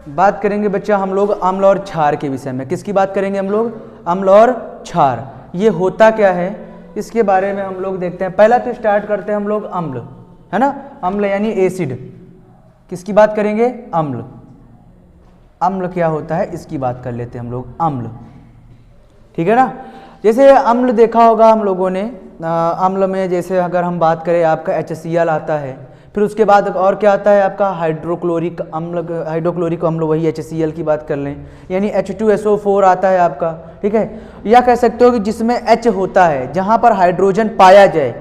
बात करेंगे बच्चा हम लोग अम्ल और क्षार के विषय में। किसकी बात करेंगे हम लोग? अम्ल और क्षार। ये होता क्या है इसके बारे में हम लोग देखते हैं। पहला तो स्टार्ट करते हैं हम लोग अम्ल, है ना। अम्ल यानी एसिड। किसकी बात करेंगे? अम्ल। अम्ल क्या होता है इसकी बात कर लेते हैं हम लोग। अम्ल, ठीक है ना। जैसे अम्ल देखा होगा हम लोगों ने, अम्ल में जैसे अगर हम बात करें आपका HCl आता है, फिर उसके बाद और क्या आता है आपका हाइड्रोक्लोरिक अम्ल। हाइड्रोक्लोरिक अम्ल वही HCl की बात कर लें, यानी H2SO4 आता है आपका, ठीक है। या कह सकते हो कि जिसमें H होता है, जहाँ पर हाइड्रोजन पाया जाए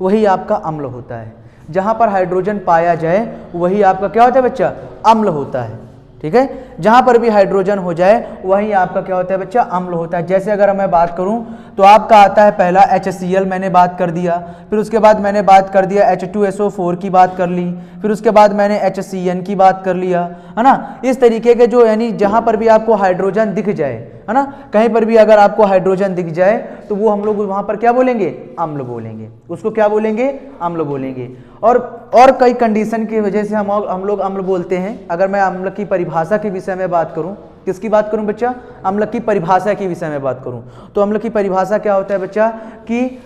वही आपका अम्ल होता है। जहाँ पर हाइड्रोजन पाया जाए वही आपका क्या होता है बच्चा? अम्ल होता है, ठीक है। जहाँ पर भी हाइड्रोजन हो जाए वहीं आपका क्या होता है बच्चा? अम्ल होता है। जैसे अगर मैं बात करूँ तो आपका आता है पहला HCl, मैंने बात कर दिया। फिर उसके बाद मैंने बात कर दिया H2SO4 की बात कर ली। फिर उसके बाद मैंने HCN की बात कर लिया, है ना। इस तरीके के जो यानी जहाँ पर भी आपको हाइड्रोजन दिख जाए, है ना, कहीं पर भी अगर आपको हाइड्रोजन दिख जाए तो वो हम लोग वहाँ पर क्या बोलेंगे? अम्ल बोलेंगे। उसको क्या बोलेंगे? अम्ल बोलेंगे। और कई कंडीशन की वजह से हम लोग अम्ल बोलते हैं। अगर मैं अम्ल की परिभाषा के विषय में बात करूं, किसकी बात करूं बच्चा? अम्ल की परिभाषा के विषय में बात करूं तो अम्ल की परिभाषा क्या होता है बच्चा? कि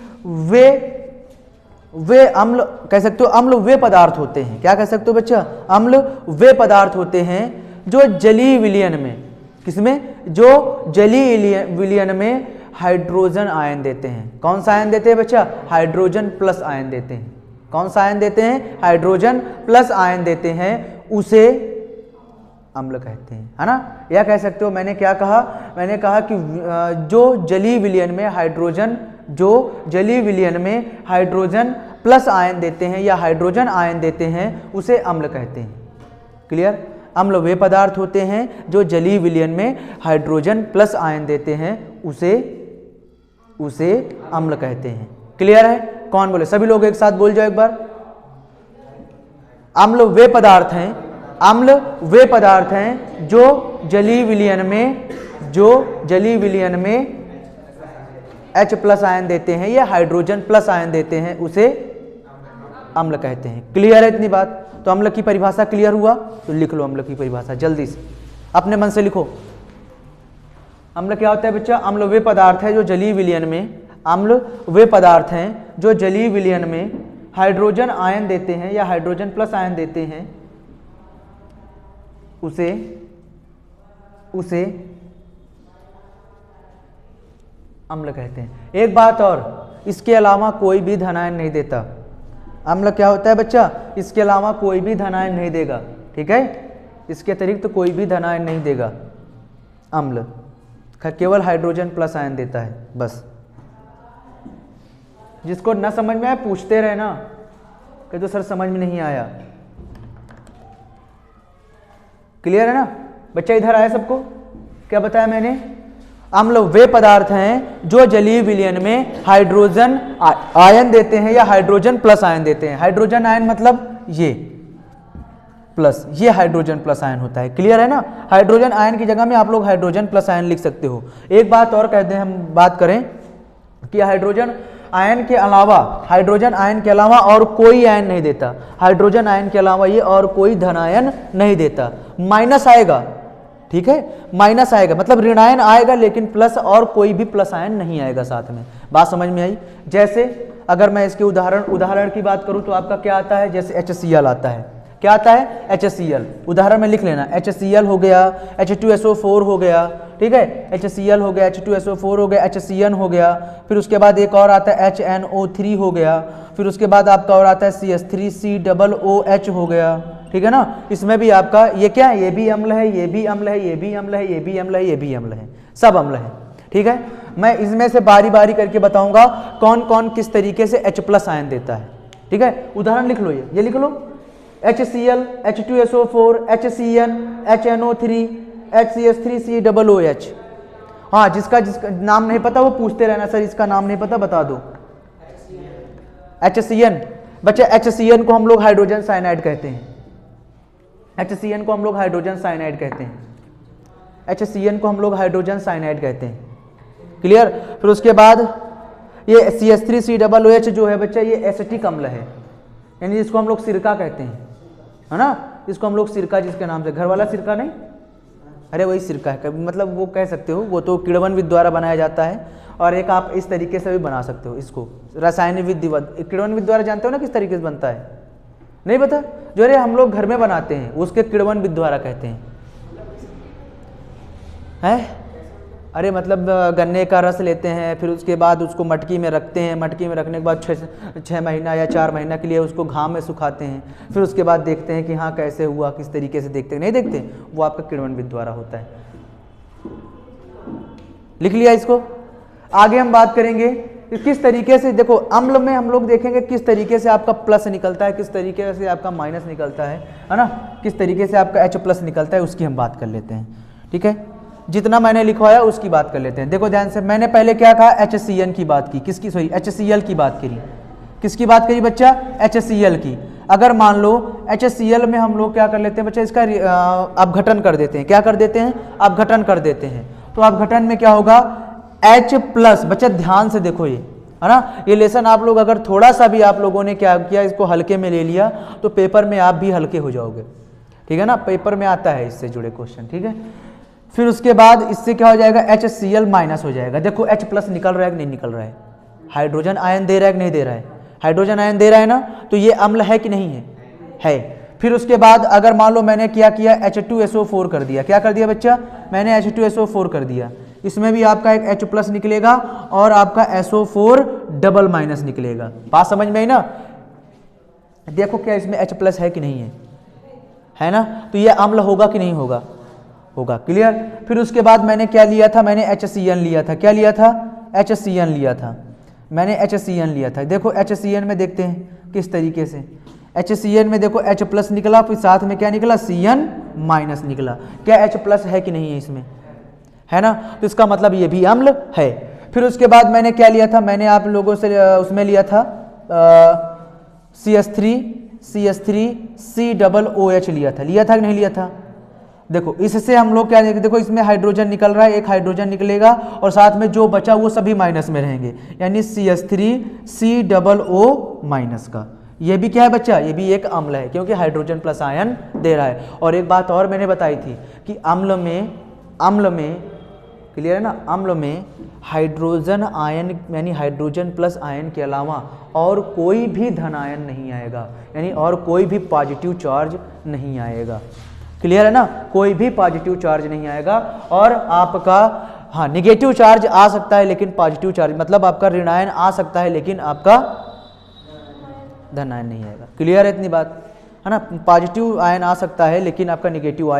वे अम्ल कह सकते हो, अम्ल वे पदार्थ होते हैं। क्या कह सकते हो बच्चा? अम्ल वे पदार्थ होते हैं जो जलीय विलयन में, किसमें? जो जलीय विलयन में हाइड्रोजन आयन देते हैं। कौन सा आयन देते हैं बच्चा? हाइड्रोजन प्लस आयन देते हैं। कौन सा आयन देते हैं? हाइड्रोजन प्लस आयन देते हैं, उसे अम्ल कहते हैं, है ना। या कह सकते हो, मैंने क्या कहा? मैंने कहा कि जो जलीय विलयन में हाइड्रोजन, जो जलीय विलयन में हाइड्रोजन प्लस आयन देते हैं या हाइड्रोजन आयन देते हैं उसे अम्ल कहते हैं। क्लियर? अम्ल वे पदार्थ होते हैं जो जलीय विलयन में हाइड्रोजन प्लस आयन देते हैं, उसे अम्ल कहते हैं। क्लियर है? कौन बोले? सभी लोग एक साथ बोल जाओ एक बार। अम्ल वे पदार्थ हैं, अम्ल वे पदार्थ हैं जो जलीय विलयन में H प्लस आयन देते हैं या हाइड्रोजन प्लस आयन देते हैं, उसे अम्ल कहते हैं। क्लियर है इतनी बात? तो अम्ल की परिभाषा क्लियर हुआ? तो लिख लो अम्ल की परिभाषा जल्दी से, अपने मन से लिखो। अम्ल क्या होता है बच्चा? अम्ल वे पदार्थ है जो जलीय विलयन में, अम्ल वे पदार्थ हैं जो जलीय विलयन में हाइड्रोजन आयन देते हैं या हाइड्रोजन प्लस आयन देते हैं, उसे अम्ल कहते हैं। एक बात और, इसके अलावा कोई भी धनायन नहीं देता। अम्ल क्या होता है बच्चा? इसके अलावा कोई भी धनायन नहीं देगा, ठीक है। इसके अतिरिक्त कोई भी धनायन नहीं देगा अम्ल, केवल हाइड्रोजन प्लस आयन देता है बस। जिसको ना समझ में आए पूछते रहे ना, कि तो सर समझ में नहीं आया। क्लियर है ना बच्चा? इधर आया सबको? क्या बताया मैंने? अम्ल वे पदार्थ हैं जो जलीय विलयन में हाइड्रोजन आयन देते हैं या हाइड्रोजन प्लस आयन देते हैं। हाइड्रोजन आयन मतलब ये प्लस, ये हाइड्रोजन प्लस आयन होता है। क्लियर है ना? हाइड्रोजन आयन की जगह में आप लोग हाइड्रोजन प्लस आयन लिख सकते हो। एक बात और कहते हैं, हम बात करें कि हाइड्रोजन आयन के अलावा और कोई आयन नहीं देता। हाइड्रोजन आयन के अलावा ये और कोई धनायन नहीं देता। माइनस आएगा, ठीक है, माइनस आएगा मतलब ऋणायन आएगा, लेकिन प्लस और कोई भी प्लस आयन नहीं आएगा साथ में। बात समझ में आई? जैसे अगर मैं इसके उदाहरण की बात करूं तो आपका क्या आता है? जैसे HCl आता है। क्या आता है? HCl। उदाहरण में लिख लेना, HCl हो गया, H2SO4 हो गया, ठीक है, HCl हो गया, H2SO4 हो गया, HCN हो गया। फिर उसके बाद एक और आता है HNO3 हो गया। फिर उसके बाद आपका और आता है CH3COOH हो गया, ठीक है ना। इसमें भी आपका ये क्या है? ये भी अम्ल है, ये भी अम्ल है, ये भी अम्ल है, ये भी अम्ल है, ये भी अम्ल है, सब अम्ल है, ठीक है। मैं इसमें से बारी बारी करके बताऊंगा कौन कौन किस तरीके से H प्लस आयन देता है, ठीक है। उदाहरण लिख लो, ये लिख लो, HCl, H2SO4, HCN, HNO3, HCH3COOH। हाँ, जिसका नाम नहीं पता वो पूछते रहना, सर इसका नाम नहीं पता बता दो। HCN बच्चे, HCN को हम लोग हाइड्रोजन साइनाइड कहते हैं। HCN को हम लोग हाइड्रोजन साइनाइड कहते हैं। HCN को हम लोग हाइड्रोजन साइनाइड कहते हैं। क्लियर? फिर उसके बाद ये CH3COOH जो है बच्चा, ये एसिटिक अम्ल है, यानी जिसको हम लोग सिरका कहते हैं, है ना। इसको हम लोग सिरका, जिसके नाम से, घर वाला सिरका नहीं, अरे वही सिरका है, मतलब वो कह सकते हो, वो तो किण्वन द्वारा बनाया जाता है, और एक आप इस तरीके से भी बना सकते हो इसको, रासायनिक विधिवत। किण्वन द्वारा जानते हो ना किस तरीके से बनता है, नहीं पता? जो अरे हम लोग घर में बनाते हैं उसके किण्वन द्वारा कहते हैं, हैं? अरे मतलब गन्ने का रस लेते हैं, फिर उसके बाद उसको मटकी में रखते हैं, मटकी में रखने के बाद 6 महीना या 4 महीना के लिए उसको घाम में सुखाते हैं, फिर उसके बाद देखते हैं कि हाँ कैसे हुआ, किस तरीके से देखते हैं, नहीं देखते, वो आपका किण्वन द्वारा होता है। लिख लिया इसको? आगे हम बात करेंगे कि किस तरीके से, देखो अम्ल में हम लोग देखेंगे किस तरीके से आपका प्लस निकलता है, किस तरीके से आपका माइनस निकलता है ना, किस तरीके से आपका H+ निकलता है, उसकी हम बात कर लेते हैं। ठीक है, जितना मैंने लिखवाया उसकी बात कर लेते हैं। देखो ध्यान से, मैंने पहले क्या कहा, HCN की बात की, किसकी, सॉरी HCl की बात करी, किसकी बात करी बच्चा, HCl की। अगर मान लो HCl में हम लोग क्या कर लेते हैं बच्चा, इसका अपघटन कर देते हैं, क्या कर देते हैं, अपघटन कर देते हैं, तो अपघटन में क्या होगा, H+। बच्चा ध्यान से देखो ये, है ना, ये लेसन आप लोग अगर थोड़ा सा भी आप लोगों ने क्या किया, इसको हल्के में ले लिया तो पेपर में आप भी हल्के हो जाओगे। ठीक है ना, पेपर में आता है इससे जुड़े क्वेश्चन। ठीक है, फिर उसके बाद इससे क्या हो जाएगा, HCl- हो जाएगा। देखो H+ निकल रहा है कि नहीं निकल रहा है, हाइड्रोजन आयन दे रहा है कि नहीं दे रहा है, हाइड्रोजन आयन दे रहा है ना, तो ये अम्ल है कि नहीं है, है। फिर उसके बाद अगर मान लो मैंने क्या किया, H2SO4 कर दिया, क्या कर दिया बच्चा, मैंने H2SO4 कर दिया, इसमें भी आपका एक H+ निकलेगा और आपका SO4 निकलेगा। बात समझ में आई ना? देखो क्या इसमें H+ है कि नहीं है ना, तो ये अम्ल होगा कि नहीं होगा, होगा। क्लियर? फिर उसके बाद मैंने क्या लिया था, मैंने HCN लिया था, क्या लिया था, HCN लिया था, मैंने HCN लिया था। देखो HCN में देखते हैं किस तरीके से, HCN में देखो H+ निकला, फिर साथ में क्या निकला, Cn- निकला। क्या H+ है कि नहीं है इसमें, है ना, तो इसका मतलब ये भी अम्ल है। फिर उसके बाद मैंने क्या लिया था, मैंने आप लोगों से उसमें लिया था CH3COOH लिया था कि नहीं लिया था? देखो इससे हम लोग क्या देखें, देखो इसमें हाइड्रोजन निकल रहा है, एक हाइड्रोजन निकलेगा और साथ में जो बचा वो सभी माइनस में रहेंगे, यानी CH3COO- का। ये भी क्या है बच्चा, ये भी एक अम्ल है, क्योंकि हाइड्रोजन प्लस आयन दे रहा है। और एक बात और मैंने बताई थी कि अम्ल में क्लियर है ना, अम्ल में हाइड्रोजन आयन यानी हाइड्रोजन प्लस आयन के अलावा और कोई भी धन आयन नहीं आएगा, यानी और कोई भी पॉजिटिव चार्ज नहीं आएगा। क्लियर है ना, कोई भी पॉजिटिव चार्ज नहीं आएगा। और आपका हाँ निगेटिव चार्ज आ सकता है लेकिन पॉजिटिव चार्ज, मतलब आपका ऋण आयन आ सकता है लेकिन आपका धन आयन नहीं आएगा। क्लियर है इतनी बात, है ना, पॉजिटिव आयन आ सकता है लेकिन आपका निगेटिव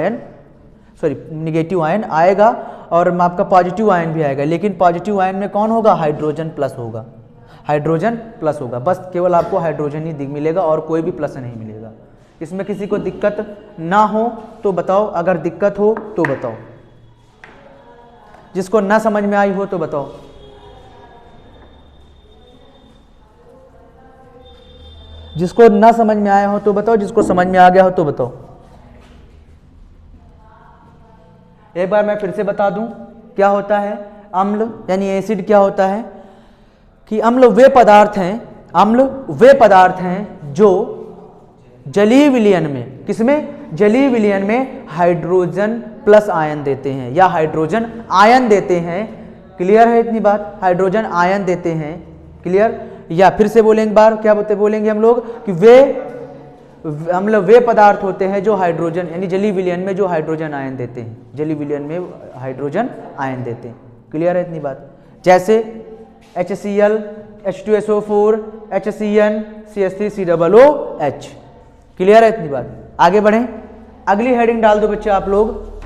आयन आएगा और आपका पॉजिटिव आयन भी आएगा, लेकिन पॉजिटिव आयन में कौन होगा, हाइड्रोजन प्लस होगा, हाइड्रोजन प्लस होगा। बस केवल आपको हाइड्रोजन ही मिलेगा और कोई भी प्लस नहीं मिलेगा। इसमें किसी को दिक्कत ना हो तो बताओ, अगर दिक्कत हो तो बताओ, जिसको ना समझ में आई हो तो बताओ। जिसको ना समझ में आया हो तो बताओ, जिसको समझ में आ गया हो तो बताओ। एक बार मैं फिर से बता दूं क्या होता है अम्ल यानी एसिड क्या होता है, कि अम्ल वे पदार्थ हैं जो जलीय विलयन में, किसमें, जलीय विलयन में हाइड्रोजन प्लस आयन देते हैं या हाइड्रोजन आयन देते हैं। क्लियर है इतनी बात, हाइड्रोजन आयन देते हैं। क्लियर, या फिर से बोलेंगे बार, क्या बोलेंगे हम लोग कि अम्ल वे पदार्थ होते हैं जो हाइड्रोजन यानी जलीय विलयन में जो हाइड्रोजन आयन देते हैं, जलीय विलयन में हाइड्रोजन आयन देते हैं। क्लियर है इतनी बात, जैसे HCl H2SO4 HCN CH3COOH। Clear है इतनी बात, आगे बढ़ें। अगली हेडिंग डाल दो बच्चे आप लोग,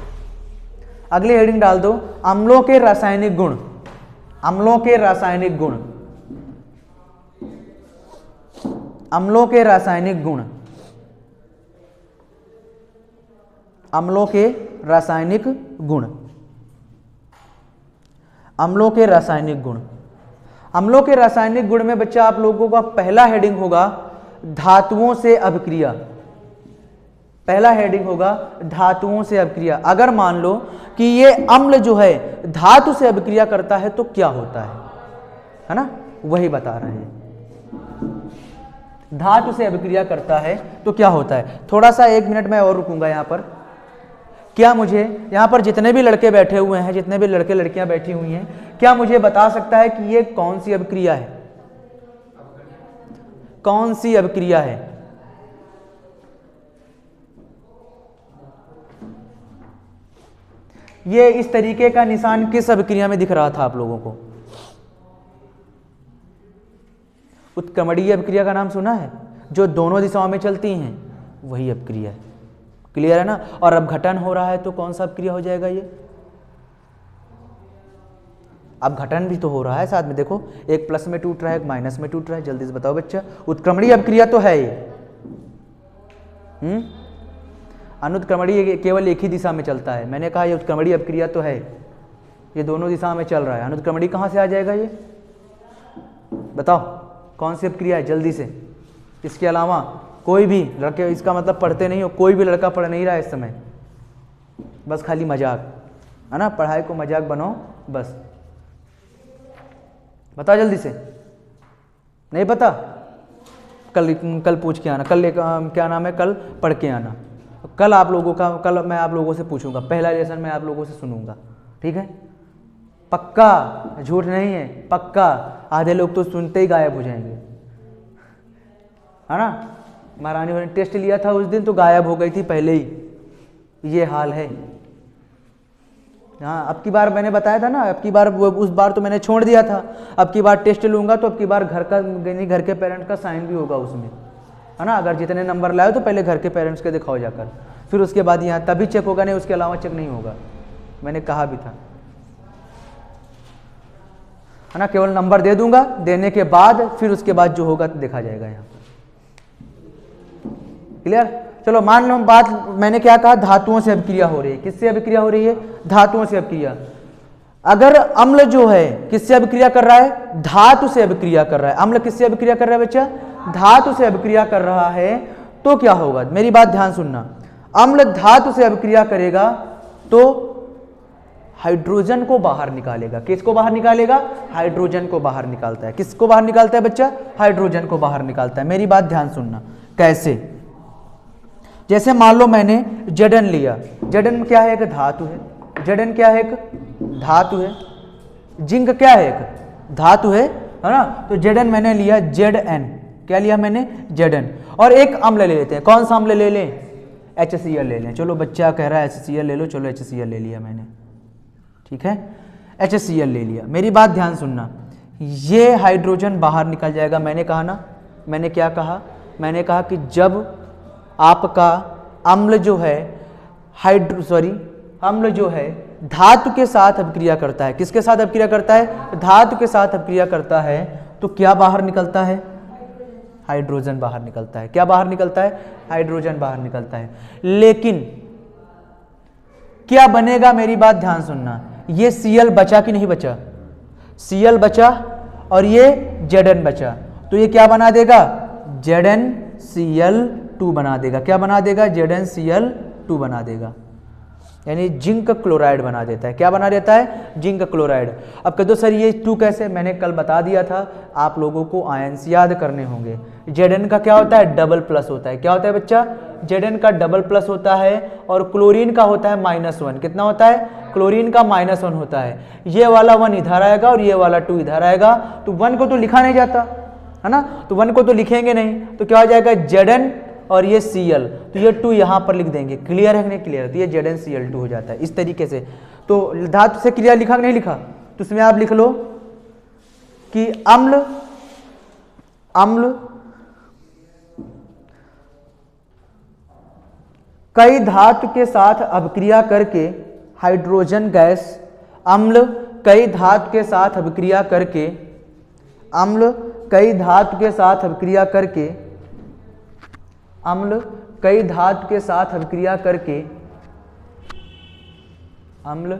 अगली हेडिंग डाल दो अम्लों के रासायनिक गुण, अम्लों के रासायनिक गुण, अम्लों के रासायनिक गुण, अम्लों के रासायनिक गुण, अम्लों के रासायनिक गुण। अम्लों के रासायनिक गुण में बच्चा आप लोगों का पहला हेडिंग होगा धातुओं से अभिक्रिया, पहला हेडिंग होगा धातुओं से अभिक्रिया। अगर मान लो कि ये अम्ल जो है धातु से अभिक्रिया करता है तो क्या होता है ना, वही बता रहे हैं। धातु से अभिक्रिया करता है तो क्या होता है। थोड़ा सा 1 मिनट मैं और रुकूंगा यहां पर। क्या मुझे यहाँ पर जितने भी लड़के बैठे हुए हैं, जितने भी लड़के लड़कियां बैठी हुई हैं, क्या मुझे बता सकता है कि ये कौन सी अभिक्रिया है? कौन सी अभिक्रिया है? ये इस तरीके का निशान किस अभिक्रिया में दिख रहा था आप लोगों को? उत्क्रमणीय अभिक्रिया का नाम सुना है? जो दोनों दिशाओं में चलती हैं, वही अभिक्रिया है। क्लियर है ना? और अब घटन हो रहा है तो कौन सा अभिक्रिया हो जाएगा ये? अब घटन भी तो हो रहा है साथ में, देखो एक प्लस में टूट रहा है, एक माइनस में टूट रहा है। जल्दी से बताओ बच्चा, उत्क्रमणीय अभिक्रिया तो है ये। अनुत्क्रमणीय केवल एक ही दिशा में चलता है। मैंने कहा ये उत्क्रमणीय अभिक्रिया तो है, ये दोनों दिशा में चल रहा है। अनुत्क्रमणीय कहां से आ जाएगा ये? बताओ कौन सी अभिक्रिया है जल्दी से। इसके अलावा कोई भी लड़के, इसका मतलब पढ़ते नहीं हो, कोई भी लड़का पढ़ नहीं रहा है इस समय, बस खाली मजाक है ना, पढ़ाई को मजाक बनाओ बस। बताओ जल्दी से। नहीं पता? कल पूछ के आना, कल क्या नाम है, कल पढ़ के आना। कल आप लोगों का, कल मैं आप लोगों से पूछूंगा, पहला लेसन मैं आप लोगों से सुनूंगा, ठीक है? पक्का, झूठ नहीं है, पक्का। आधे लोग तो सुनते ही गायब हो जाएंगे, है ना? महारानी ने टेस्ट लिया था उस दिन तो गायब हो गई थी पहले ही, ये हाल है। हाँ, अब की बार मैंने बताया था ना, अब की बार उस बार तो मैंने छोड़ दिया था, अब की बार टेस्ट लूंगा तो अब की बार घर के पेरेंट्स का साइन भी होगा उसमें, है ना? अगर जितने नंबर लाए तो पहले घर के पेरेंट्स के दिखाओ जाकर, फिर उसके बाद यहाँ तभी चेक होगा, नहीं उसके अलावा चेक नहीं होगा। मैंने कहा भी था, है ना? केवल नंबर दे दूंगा, देने के बाद फिर उसके बाद जो होगा तो देखा जाएगा यहाँ पर। क्लियर? चलो मान लो बात, मैंने क्या कहा, धातुओं से अभिक्रिया हो रही है। किससे अभिक्रिया हो रही है? धातुओं से अभिक्रिया। अगर अम्ल जो है किससे अभिक्रिया कर रहा है? धातु से अभिक्रिया कर रहा है। अम्ल किससे अभिक्रिया कर रहा है बच्चा? धातु से अभिक्रिया कर रहा है, तो क्या होगा? मेरी बात ध्यान सुनना। अम्ल धातु से अभिक्रिया करेगा तो हाइड्रोजन को बाहर निकालेगा। किसको बाहर निकालेगा? हाइड्रोजन को बाहर निकालता है। किसको बाहर निकालता है बच्चा? हाइड्रोजन को बाहर निकालता है। मेरी बात ध्यान सुनना, कैसे? जैसे मान लो मैंने जडन लिया, जडन क्या है? एक धातु है। जडन क्या है? एक धातु है। जिंक क्या है? एक धातु है ना? तो जडन मैंने लिया, Zn। क्या लिया मैंने? जडन। और एक अम्ल ले लेते हैं। कौन सा अम्ल ले लें? HCl ले लें। चलो बच्चा कह रहा है HCl ले लो, चलो HCl ले लिया मैंने, ठीक है? HCl ले लिया। मेरी बात ध्यान सुनना, ये हाइड्रोजन बाहर निकल जाएगा। मैंने कहा ना, मैंने क्या कहा? मैंने कहा कि जब आपका अम्ल जो है अम्ल जो है धातु के साथ अभिक्रिया करता है। किसके साथ अभिक्रिया करता है? धातु के साथ अभिक्रिया करता है, तो क्या बाहर निकलता है? हाइड्रोजन बाहर निकलता है। क्या बाहर निकलता है? हाइड्रोजन बाहर निकलता है। लेकिन क्या बनेगा? मेरी बात ध्यान सुनना, ये Cl बचा कि नहीं बचा? Cl बचा और ये Zn बचा, तो ये क्या बना देगा? ZnCl2 बना देगा। क्या बना देगा? ZnCl2 बना देगा, यानी जिंक क्लोराइड बना देता है। क्या बना देता है? Zinc chloride. अब कह दो सर ये 2 कैसे? मैंने कल बता दिया था, आप लोगों को आयन्स याद करने होंगे। Zn का क्या होता है? डबल प्लस होता है। क्या होता है बच्चा? Zn का डबल प्लस होता है, और क्लोरीन का होता है -1। कितना होता है? क्लोरीन का -1 होता है। ये वाला 1 इधर आएगा और ये वाला 2 इधर आएगा, तो 1 को तो लिखा नहीं जाता, है ना? तो 1 को तो लिखेंगे नहीं, तो क्या हो जाएगा? Zn और ये Cl, तो ये 2 यहां पर लिख देंगे। क्लियर है कि नहीं क्लियर? तो ये ZnCl2 हो जाता है इस तरीके से। तो धातु से क्रिया लिखा कि नहीं लिखा? तो उसमें आप लिख लो कि अम्ल कई धातु के साथ अभिक्रिया करके हाइड्रोजन गैस, अम्ल कई धातु के साथ अभिक्रिया करके, अम्ल कई धातु के साथ अभिक्रिया करके, अम्ल कई धातु के साथ अभिक्रिया करके, अम्ल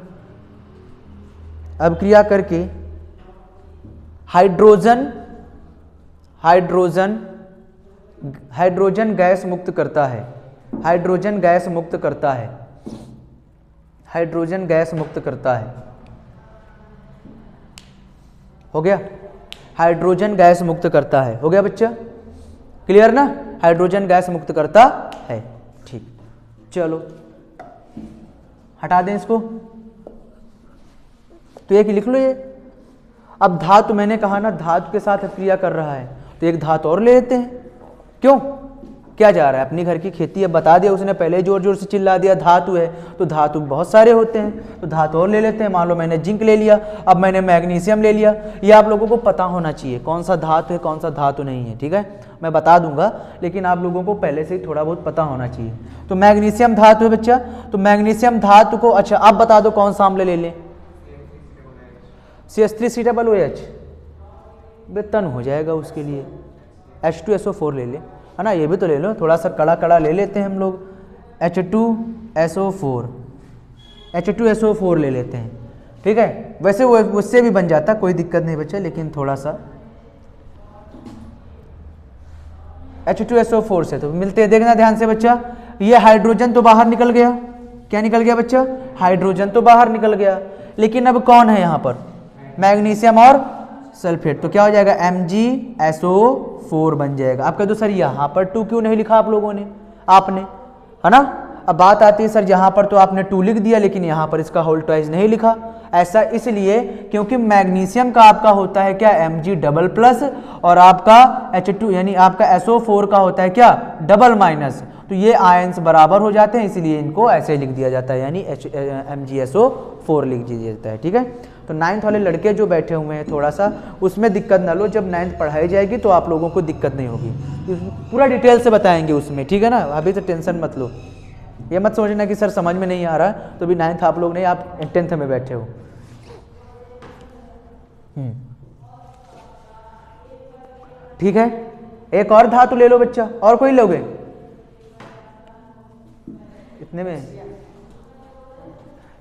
अभिक्रिया करके हाइड्रोजन गैस मुक्त करता है। हाइड्रोजन गैस मुक्त करता है। हाइड्रोजन गैस मुक्त करता है। हो गया? हाइड्रोजन गैस मुक्त करता है। हो गया बच्चा? क्लियर ना? हाइड्रोजन गैस मुक्त करता है। ठीक, चलो हटा दें इसको, तो एक लिख लो ये। अब धातु, मैंने कहा ना धातु के साथ क्रिया कर रहा है, तो एक धातु और ले लेते हैं। क्यों, क्या जा रहा है, अपनी घर की खेती है, बता दिया उसने, पहले जोर जोर से चिल्ला दिया धातु है, तो धातु बहुत सारे होते हैं, तो धातु और ले लेते हैं। मान लो मैंने जिंक ले लिया, अब मैंने मैग्नीशियम ले लिया। ये आप लोगों को पता होना चाहिए कौन सा धातु है कौन सा धातु नहीं है, ठीक है, मैं बता दूंगा, लेकिन आप लोगों को पहले से ही थोड़ा बहुत पता होना चाहिए। तो मैग्नीशियम धातु है बच्चा, तो मैग्नीशियम धातु को, अच्छा आप बता दो कौन सा अम्ल ले लें। CH3COOH, बेतन हो जाएगा उसके लिए। H2SO4 ले लें, है ना, ये भी तो ले लो, थोड़ा सा कड़ा कड़ा ले लेते हैं हम लोग। H2SO4 ले लेते हैं, ठीक है। वैसे वो उससे भी बन जाता, कोई दिक्कत नहीं बच्चा, लेकिन थोड़ा सा H2SO4 से तो मिलते हैं। देखना ध्यान से बच्चा, ये हाइड्रोजन तो बाहर निकल गया, क्या निकल गया बच्चा, हाइड्रोजन तो बाहर निकल गया, लेकिन अब कौन है यहाँ पर, मैग्नीशियम और सल्फेट, तो क्या हो जाएगा MgSO4 बन जाएगा। आप कह दो सर यहाँ पर 2 क्यों नहीं लिखा आप लोगों ने, आपने, है ना। अब बात आती है सर यहाँ पर तो आपने 2 लिख दिया, लेकिन यहाँ पर इसका होल ट्वाइस नहीं लिखा। ऐसा इसलिए क्योंकि मैग्नीशियम का आपका होता है क्या Mg+, और आपका H2 यानी आपका SO4 का होता है क्या डबल-, तो ये आयंस बराबर हो जाते हैं, इसलिए इनको ऐसे लिख दिया जाता है, यानी MgSO4 लिख दिया जाता है, ठीक है। तो 9th वाले लड़के जो बैठे हुए हैं थोड़ा सा उसमें दिक्कत ना लो, जब 9th पढ़ाई जाएगी तो आप लोगों को दिक्कत नहीं होगी, पूरा डिटेल से बताएंगे उसमें, ठीक है ना। अभी तो टेंशन मत लो, ये मत सोचना कि सर समझ में नहीं आ रहा, तो अभी 9th आप लोग नहीं, आप 10th में बैठे हो। ठीक है, एक और धातु ले लो बच्चा, और कोई लोगे इतने में,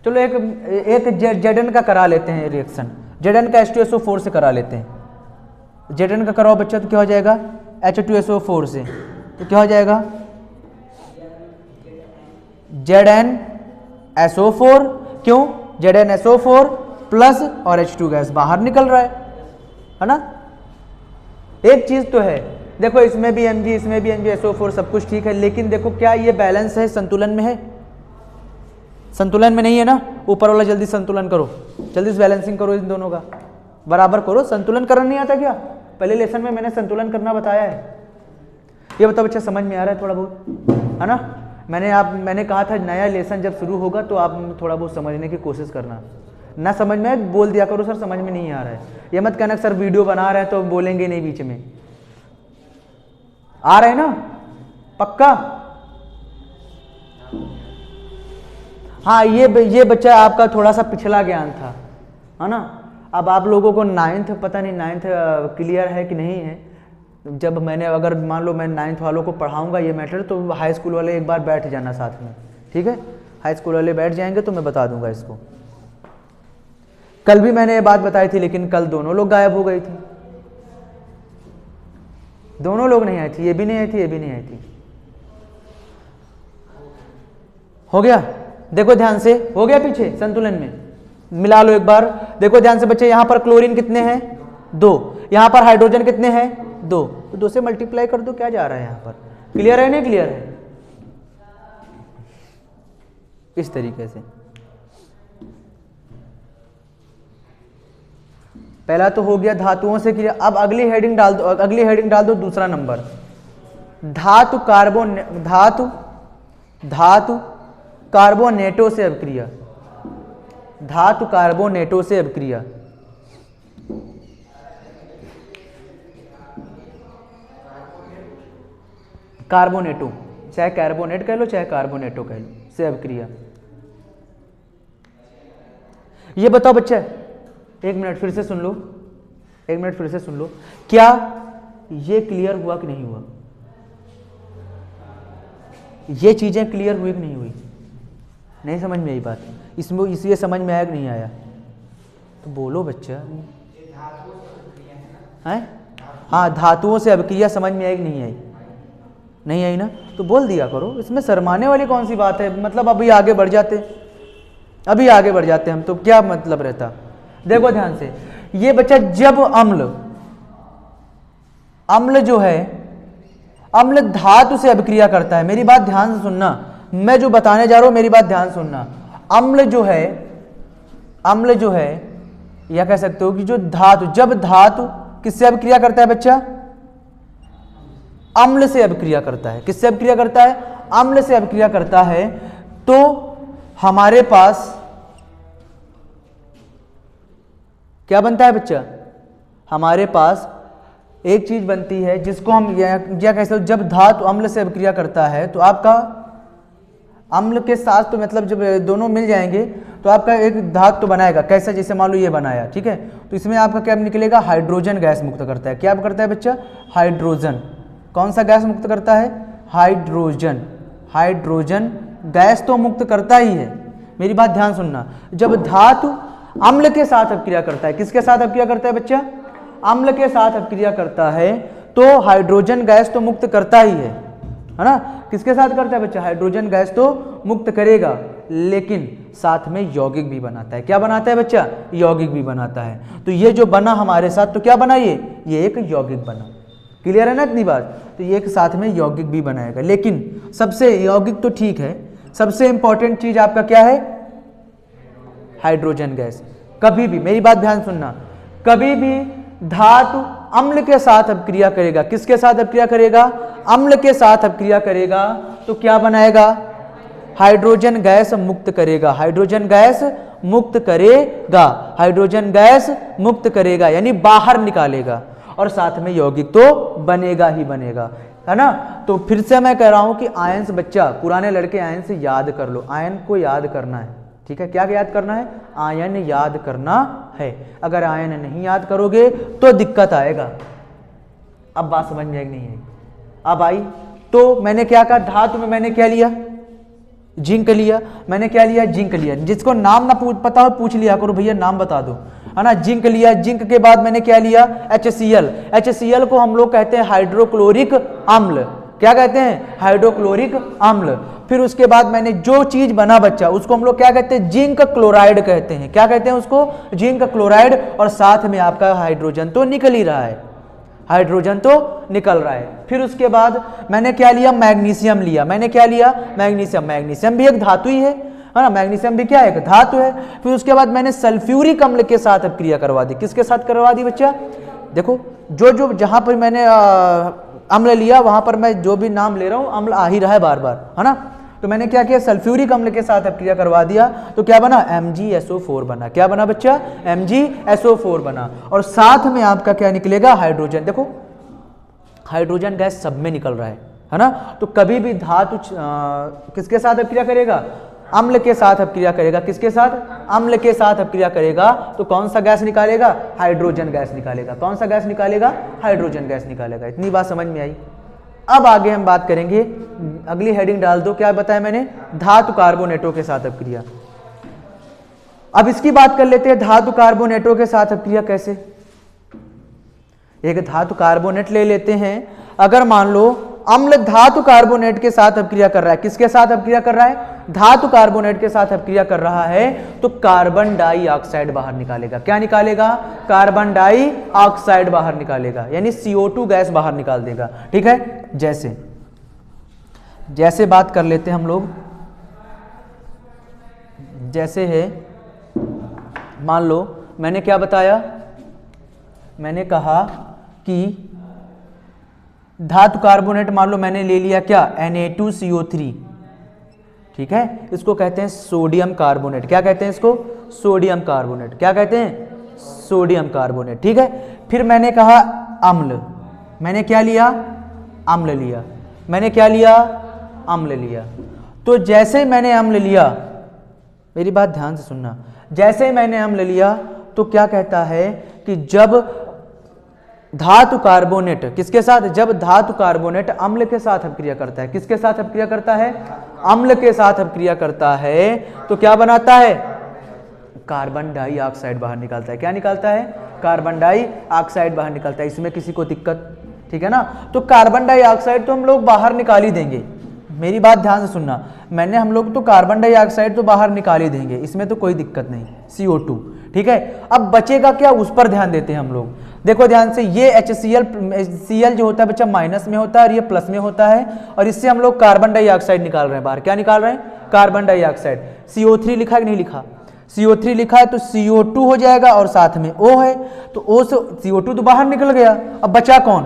चलो एक Zn का करा लेते हैं रिएक्शन, Zn का H2SO4 से करा लेते हैं। Zn का कराओ बच्चा, तो क्या हो जाएगा H2SO4 से, तो क्या हो जाएगा ZnSO4, क्यों ZnSO4 प्लस और H2 गैस बाहर निकल रहा है ना। एक चीज तो है, देखो इसमें भी Mg इसमें भी MgSO4 सब कुछ ठीक है, लेकिन देखो क्या ये बैलेंस है, संतुलन में है, संतुलन में नहीं है ना। ऊपर वाला जल्दी संतुलन करो, जल्दी से बैलेंसिंग करो, इन दोनों का बराबर करो। संतुलन करना नहीं आता क्या, पहले लेसन में मैंने संतुलन करना बताया है। ये बताओ बच्चा समझ में आ रहा है थोड़ा बहुत, है ना। मैंने कहा था नया लेसन जब शुरू होगा तो आप थोड़ा बहुत समझने की कोशिश करना, ना समझ में बोल दिया करो सर समझ में नहीं आ रहा है, ये मत कहना सर वीडियो बना रहे हैं तो बोलेंगे नहीं बीच में, आ रहे हैं ना पक्का। हाँ ये बच्चा आपका थोड़ा सा पिछला ज्ञान था, है ना। अब आप लोगों को 9th पता नहीं 9th क्लियर है कि नहीं है। जब मैंने अगर मान लो मैं 9th वालों को पढ़ाऊंगा ये मैटर, तो हाई स्कूल वाले एक बार बैठ जाना साथ में, ठीक है। हाई स्कूल वाले बैठ जाएंगे तो मैं बता दूंगा इसको। कल भी मैंने ये बात बताई थी, लेकिन कल दोनों लोग गायब हो गई थी, दोनों लोग नहीं आई थी, ये भी नहीं आई थी, ये भी नहीं आई थी। हो गया, देखो ध्यान से, हो गया पीछे संतुलन में, मिला लो एक बार। देखो ध्यान से बच्चे, यहां पर क्लोरीन कितने हैं 2, यहां पर हाइड्रोजन कितने हैं 2, तो 2 से मल्टीप्लाई कर दो, क्या जा रहा है यहां पर। क्लियर है नहीं क्लियर है, इस तरीके से। पहला तो हो गया धातुओं से क्लियर। अब अगली हेडिंग डाल दो, अगली हेडिंग डाल दो दूसरा नंबर, धातु कार्बोनेटों से अभिक्रिया, धातु कार्बोनेटों से अभिक्रिया। कार्बोनेटो, चाहे कार्बोनेट कह लो चाहे कार्बोनेटो कह लो, से अभिक्रिया। ये बताओ बच्चा, एक मिनट फिर से सुन लो, एक मिनट फिर से सुन लो, क्या ये क्लियर हुआ कि नहीं हुआ, ये चीजें क्लियर हुई कि नहीं हुई, नहीं समझ में आई बात, इसमें इसलिए समझ में आया कि नहीं आया, तो बोलो बच्चा है। हाँ धातुओं से अभिक्रिया समझ में आई कि नहीं आई, नहीं आई ना, तो बोल दिया करो, इसमें शर्माने वाली कौन सी बात है। मतलब अभी आगे बढ़ जाते, अभी आगे बढ़ जाते हम, तो क्या मतलब रहता। देखो ध्यान से, ये बच्चा जब अम्ल जो है, अम्ल धातु से अभिक्रिया करता है, मेरी बात ध्यान से सुनना, मैं जो बताने जा रहा हूं मेरी बात ध्यान सुनना। अम्ल जो है या कह सकते हो कि जो धातु, जब धातु किससे अभिक्रिया करता है बच्चा? अम्ल से अभिक्रिया करता है। किससे अभिक्रिया करता है? अम्ल से अभिक्रिया करता है। तो हमारे पास क्या बनता है बच्चा? हमारे पास एक चीज बनती है जिसको हम या कह सकते हो, जब धातु अम्ल से अभिक्रिया करता है तो आपका अम्ल के साथ, तो मतलब जब दोनों मिल जाएंगे तो आपका एक धातु तो बनाएगा। कैसे? जैसे मान लो ये बनाया, ठीक है, तो इसमें आपका क्या निकलेगा? हाइड्रोजन गैस मुक्त करता है। क्या करता है बच्चा? हाइड्रोजन। कौन सा गैस मुक्त करता है? हाइड्रोजन। हाइड्रोजन गैस तो मुक्त करता ही है। मेरी बात ध्यान सुनना, जब धातु अम्ल के साथ अभिक्रिया करता है, किसके साथ अभिक्रिया करता है बच्चा? अम्ल के साथ अभिक्रिया करता है, तो हाइड्रोजन गैस तो मुक्त करता ही है ना? किसके साथ करता है बच्चा? हाइड्रोजन गैस तो मुक्त करेगा, लेकिन साथ में यौगिक भी बनाता है। क्या बनाता है बच्चा? यौगिक भी बनाता है। तो ये जो बना हमारे साथ, तो क्या बना? ये एक यौगिक बना। क्लियर है ना इतनी बात? तो ये एक साथ में यौगिक भी बनाएगा। लेकिन सबसे, यौगिक तो ठीक है, सबसे इंपॉर्टेंट चीज आपका क्या है? Hydrogen gas. कभी भी, मेरी बात ध्यान सुनना, कभी भी धातु अम्ल के साथ अभिक्रिया करेगा। किसके साथ अभिक्रिया करेगा? अम्ल के साथ अभिक्रिया करेगा, तो क्या बनाएगा? हाइड्रोजन गैस मुक्त करेगा। हाइड्रोजन गैस मुक्त करेगा। हाइड्रोजन गैस मुक्त करेगा यानी बाहर निकालेगा, और साथ में यौगिक तो बनेगा ही बनेगा, है ना? तो फिर से मैं कह रहा हूं कि आयंस बच्चा, पुराने लड़के आयन से याद कर लो। आयन को याद करना है, ठीक है? क्या याद करना है? आयन याद करना है। अगर आयन नहीं याद करोगे तो दिक्कत आएगा। अब बात समझ में नहीं है? अब आई? तो मैंने क्या कहा? धातु में मैंने क्या लिया? जिंक लिया। मैंने क्या लिया? जिंक लिया। जिसको नाम ना पता हो पूछ लिया करो, भैया नाम बता दो, है ना? जिंक लिया। जिंक के बाद मैंने क्या लिया? HCl। HCl को हम लोग कहते हैं हाइड्रोक्लोरिक अम्ल। क्या कहते हैं? हाइड्रोक्लोरिक अम्ल। फिर उसके बाद मैंने जो चीज बना बच्चा, उसको हम लोग क्या कहते हैं? जिंक क्लोराइड कहते हैं। क्या कहते हैं उसको? Zinc chloride. और साथ में आपका हाइड्रोजन तो निकल ही रहा है, हाइड्रोजन तो निकल रहा है। फिर उसके बाद मैंने क्या लिया? मैग्नीशियम लिया। मैंने क्या लिया? मैग्नीशियम। मैग्नीशियम भी एक धातु ही है ना? मैग्नीशियम भी क्या है? एक धातु है। फिर उसके बाद मैंने सल्फ्यूरिक अम्ल के साथ अभिक्रिया करवा दी। किसके साथ करवा दी बच्चा? देखो, जो जहां पर मैंने अम्ल लिया, वहां पर मैं जो भी नाम ले रहा हूं, अम्ल आ ही रहा है बार बार, है ना? तो मैंने क्या किया? सल्फ्यूरिक अम्ल के साथ अभिक्रिया करवा दिया, तो क्या बना? MgSO4 बना। क्या बना बच्चा? MgSO4 बना। और साथ में आपका क्या निकलेगा? हाइड्रोजन। देखो, हाइड्रोजन गैस सब में निकल रहा है ना? तो कभी भी धातु किसके साथ अभिक्रिया करेगा? अम्ल के साथ अभिक्रिया करेगा। किसके साथ? अम्ल के साथ अभिक्रिया करेगा, तो कौन सा गैस निकालेगा? हाइड्रोजन गैस निकालेगा। कौन सा गैस निकालेगा? हाइड्रोजन गैस निकालेगा। इतनी बात समझ में आई? अब आगे हम बात करेंगे, अगली हेडिंग डाल दो। क्या बताया मैंने? धातु कार्बोनेटों के साथ अभिक्रिया। अब इसकी बात कर लेते हैं, धातु कार्बोनेटों के साथ अभिक्रिया कैसे? एक धातु कार्बोनेट ले लेते हैं। अगर मान लो अम्ल धातु कार्बोनेट के साथ अभिक्रिया कर रहा है, किसके साथ अभिक्रिया कर रहा है? धातु कार्बोनेट के साथ अभिक्रिया कर रहा है, तो कार्बन डाइऑक्साइड बाहर निकालेगा। क्या निकालेगा? कार्बन डाइऑक्साइड बाहर निकालेगा, यानी CO2 गैस बाहर निकाल देगा। ठीक है? जैसे बात कर लेते हैं हम लोग, जैसे है, मान लो मैंने क्या बताया? मैंने कहा कि धातु कार्बोनेट, मान लो मैंने ले लिया क्या? Na2CO3। ठीक है? इसको कहते हैं सोडियम कार्बोनेट। क्या कहते हैं इसको? Sodium carbonate. क्या कहते हैं? Sodium carbonate. ठीक है? फिर मैंने कहा अम्ल। मैंने क्या लिया? अम्ल लिया। मैंने क्या लिया? अम्ल लिया। तो जैसे मैंने अम्ल लिया, मेरी बात ध्यान से सुनना, जैसे मैंने अम्ल लिया तो क्या कहता है कि जब धातु कार्बोनेट किसके साथ? जब धातु कार्बोनेट अम्ल के साथ अभिक्रिया करता है, किसके साथ अभिक्रिया करता है? अम्ल के साथ अभिक्रिया करता है, तो क्या बनाता है? कार्बन डाइऑक्साइड बाहर निकालता है। क्या निकालता है? कार्बन डाइऑक्साइड बाहर निकालता है। इसमें किसी को दिक्कत? ठीक है ना? तो कार्बन डाइऑक्साइड तो हम लोग बाहर निकाल ही देंगे। मेरी बात ध्यान से सुनना, हम लोग तो कार्बन डाइऑक्साइड तो बाहर निकाल ही देंगे, इसमें तो कोई दिक्कत नहीं, CO2। ठीक है? अब बचेगा क्या? उस पर ध्यान देते हैं हम लोग। देखो ध्यान से, ये HCl जो होता है बच्चा माइनस में होता है और ये प्लस में होता है, और इससे हम लोग कार्बन डाइऑक्साइड निकाल रहे हैं बाहर। क्या निकाल रहे हैं? Carbon dioxide. CO3 लिखा है कि नहीं लिखा? CO3 लिखा है तो CO2 हो जाएगा और साथ में O है, तो O से CO2 तो बाहर निकल गया, अब बचा कौन?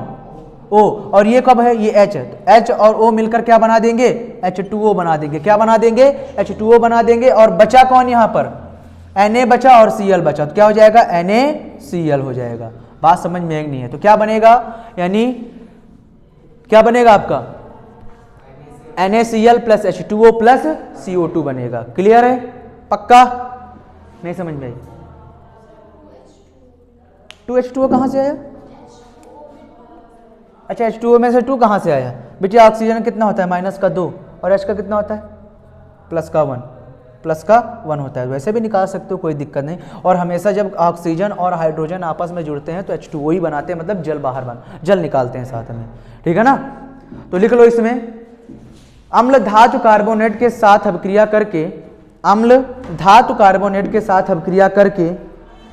O, और ये कब है? ये H है, तो H और O मिलकर क्या बना देंगे? H2O बना देंगे। क्या बना देंगे? H2O बना देंगे। और बचा कौन यहाँ पर? Na बचा और Cl बचा, तो क्या हो जाएगा? NaCl हो जाएगा। बात समझ में नहीं है तो क्या बनेगा? यानी क्या बनेगा आपका? NaCl plus H2O plus CO2 बनेगा। क्लियर है? पक्का? नहीं समझ में आई? 2H2O कहाँ से आया? अच्छा, H2O में से 2 कहाँ से आया? बेटा ऑक्सीजन कितना होता है? -2, और H का कितना होता है? +1, +1 होता है। वैसे भी निकाल सकते हो, कोई दिक्कत नहीं। और हमेशा जब ऑक्सीजन और हाइड्रोजन आपस में जुड़ते हैं तो H2O ही बनाते हैं, मतलब जल निकालते हैं साथ में, ठीक है ना? तो लिख लो इसमें, अम्ल धातु कार्बोनेट के साथ अभिक्रिया करके, अम्ल धातु कार्बोनेट के साथ अभिक्रिया करके,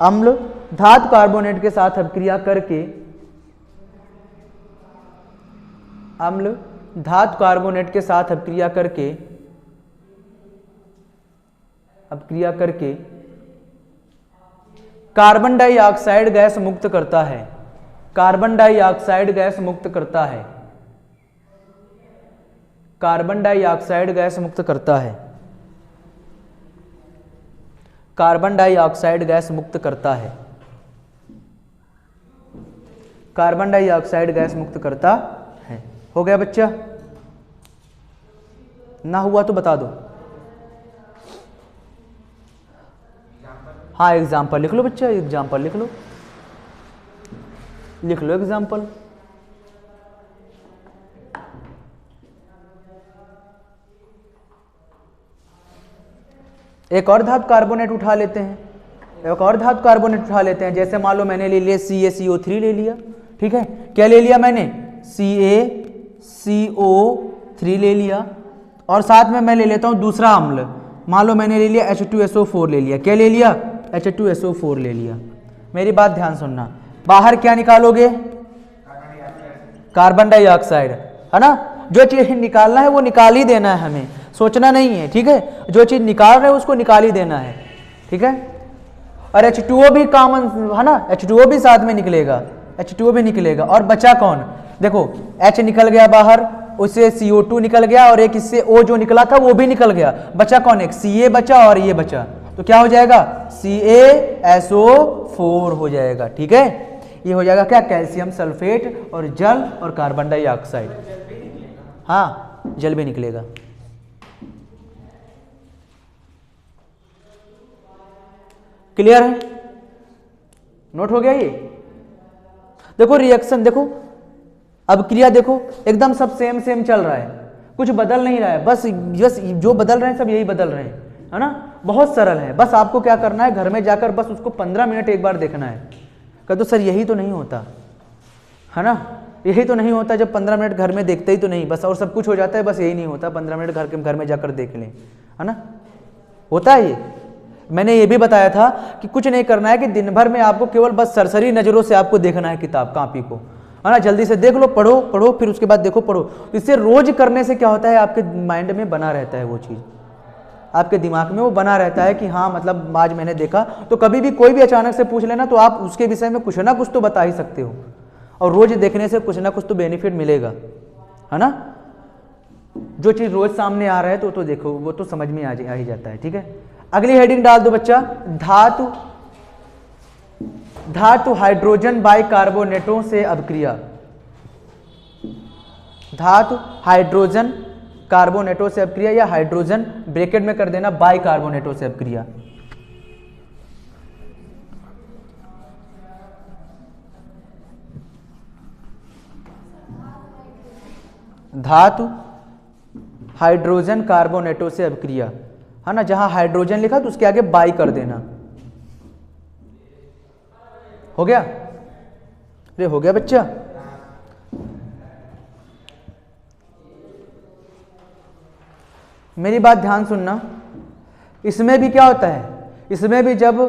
अम्ल धातु कार्बोनेट के साथ अभिक्रिया करके, अम्ल धातु कार्बोनेट के साथ अभिक्रिया करके कार्बन डाइऑक्साइड गैस मुक्त करता है। कार्बन डाइऑक्साइड गैस मुक्त करता है। कार्बन डाइऑक्साइड गैस मुक्त करता है। कार्बन डाइऑक्साइड गैस मुक्त करता है। कार्बन डाइऑक्साइड गैस मुक्त करता है। हो गया बच्चा? ना हुआ तो बता दो। हाँ, एग्जाम्पल लिख लो बच्चा, एग्जाम्पल लिख लो, लिख लो एग्जाम्पल। एक और धातु कार्बोनेट उठा लेते हैं, एक और धातु कार्बोनेट उठा लेते हैं। जैसे मान लो मैंने ले लिया CaCO3 ले लिया, ठीक है? क्या ले लिया मैंने? CaCO3 ले लिया, और साथ में मैं ले लेता हूं दूसरा अम्ल। मान लो मैंने ले लिया H2SO4 ले लिया। क्या ले लिया? H2SO4 ले लिया। मेरी बात ध्यान सुनना, बाहर क्या निकालोगे? कार्बन डाइऑक्साइड, है ना? जो चीज निकालना है वो निकाल ही देना है, हमें सोचना नहीं है, ठीक है? जो चीज निकाल रहे हैं उसको निकाल ही देना है, ठीक है? और H2O भी कॉमन है ना, H2O भी साथ में निकलेगा, H2O भी निकलेगा। और बचा कौन? देखो, H निकल गया बाहर, उससे CO2 निकल गया, और एक इससे O जो निकला था वो भी निकल गया। बचा कौन? एक Ca बचा और ये बचा, तो क्या हो जाएगा? CaSO4 हो जाएगा, ठीक है? ये हो जाएगा क्या? कैल्शियम सल्फेट और जल और कार्बन डाइऑक्साइड। हाँ, जल भी निकलेगा। क्लियर है? नोट हो गया ये? देखो रिएक्शन, देखो अब क्रिया, देखो एकदम सब सेम सेम चल रहा है, कुछ बदल नहीं रहा है। बस जो बदल रहे हैं सब यही बदल रहे हैं, है ना? बहुत सरल है। बस आपको क्या करना है, घर में जाकर बस उसको 15 मिनट एक बार देखना है। कह दो सर यही तो नहीं होता, है ना? यही तो नहीं होता। जब 15 मिनट घर में देखते ही तो नहीं, बस और सब कुछ हो जाता है, बस यही नहीं होता। 15 मिनट घर में जाकर देख लें, है ना? होता है ये। मैंने ये भी बताया था कि कुछ नहीं करना है, कि दिन भर में आपको केवल बस सरसरी नजरों से आपको देखना है किताब कॉपी को, है ना? जल्दी से देख लो, पढ़ो पढ़ो, फिर उसके बाद देखो, पढ़ो। इससे रोज करने से क्या होता है, आपके माइंड में बना रहता है वो चीज़, आपके दिमाग में वो बना रहता है कि हाँ मतलब आज मैंने देखा। तो कभी भी कोई भी अचानक से पूछ लेना तो आप उसके विषय में कुछ ना कुछ तो बता ही सकते हो, और रोज देखने से कुछ ना कुछ तो बेनिफिट मिलेगा, है ना? जो चीज़ रोज सामने आ रहा है तो देखो, वो तो समझ में आ ही जाता है, ठीक है? अगली हेडिंग डाल दो बच्चा, धातु हाइड्रोजन बाइकार्बोनेटों से अभिक्रिया। धातु हाइड्रोजन कार्बोनेटों से अभिक्रिया, या हाइड्रोजन ब्रैकेट में कर देना बाइकार्बोनेटों से अभिक्रिया। धातु हाइड्रोजन कार्बोनेटों से अभिक्रिया, है ना? जहां हाइड्रोजन लिखा तो उसके आगे बाई कर देना। हो गया? अरे हो गया बच्चा? मेरी बात ध्यान सुनना, इसमें भी क्या होता है, इसमें भी जब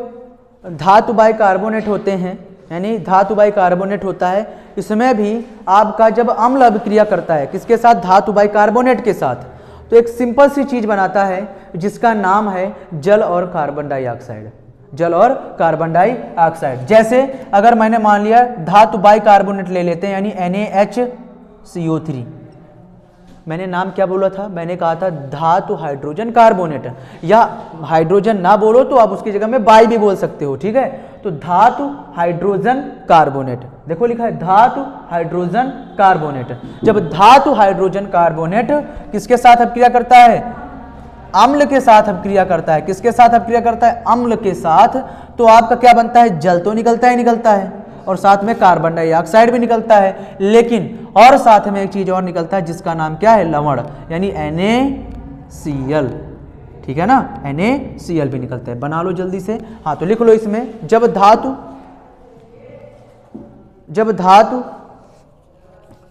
धातु बाइकार्बोनेट होते हैं, यानी धातु बाइकार्बोनेट होता है, इसमें भी आपका जब अम्ल अभिक्रिया करता है किसके साथ? धातु बाइकार्बोनेट के साथ, तो एक सिंपल सी चीज बनाता है जिसका नाम है जल और कार्बन डाइऑक्साइड। जल और कार्बन डाइऑक्साइड। जैसे अगर मैंने मान लिया धातु बाइकार्बोनेट ले लेते हैं यानी NaHCO3। मैंने नाम क्या बोला था? मैंने कहा था धातु हाइड्रोजन कार्बोनेट, या हाइड्रोजन ना बोलो तो आप उसकी जगह में बाई भी बोल सकते हो, ठीक है। तो धातु हाइड्रोजन कार्बोनेट, देखो लिखा है धातु हाइड्रोजन कार्बोनेट। जब धातु हाइड्रोजन कार्बोनेट किसके साथ अभिक्रिया करता है? अम्ल के साथ अभिक्रिया करता है। किसके साथ अभिक्रिया करता है? अम्ल के साथ। तो आपका क्या बनता है? जल तो निकलता ही निकलता है और साथ में कार्बन डाइऑक्साइड भी निकलता है, लेकिन और साथ में एक चीज और निकलता है जिसका नाम क्या है? लवण, यानी NaCl, ठीक है ना। NaCl भी निकलता है। बना लो जल्दी से। हाँ तो लिख लो इसमें, जब धातु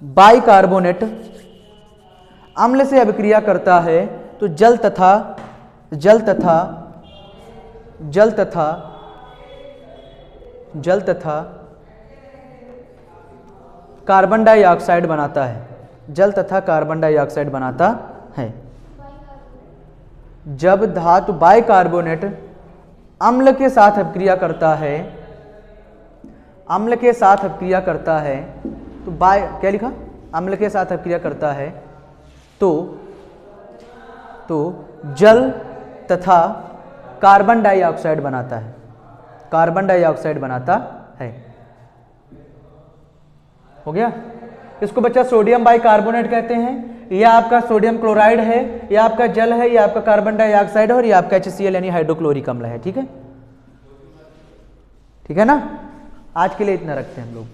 बाइकार्बोनेट अम्ल से अभिक्रिया करता है तो जल तथा कार्बन डाइऑक्साइड बनाता है। जल तथा कार्बन डाइऑक्साइड बनाता है। जब धातु बाइकार्बोनेट अम्ल के साथ अभिक्रिया करता है, अम्ल के साथ अभिक्रिया करता है तो बाय क्या लिखा? अम्ल के साथ अभिक्रिया करता है तो जल तथा कार्बन डाइऑक्साइड बनाता है। कार्बन डाइऑक्साइड बनाता है। हो गया? इसको बच्चा सोडियम बाइकार्बोनेट कहते हैं। यह आपका सोडियम क्लोराइड है, यह आपका जल है, यह आपका कार्बन डाइऑक्साइड है और यह आपका HCl यानी हाइड्रोक्लोरिक अम्ल है। ठीक है, ठीक है ना। आज के लिए इतना रखते हैं हम लोग।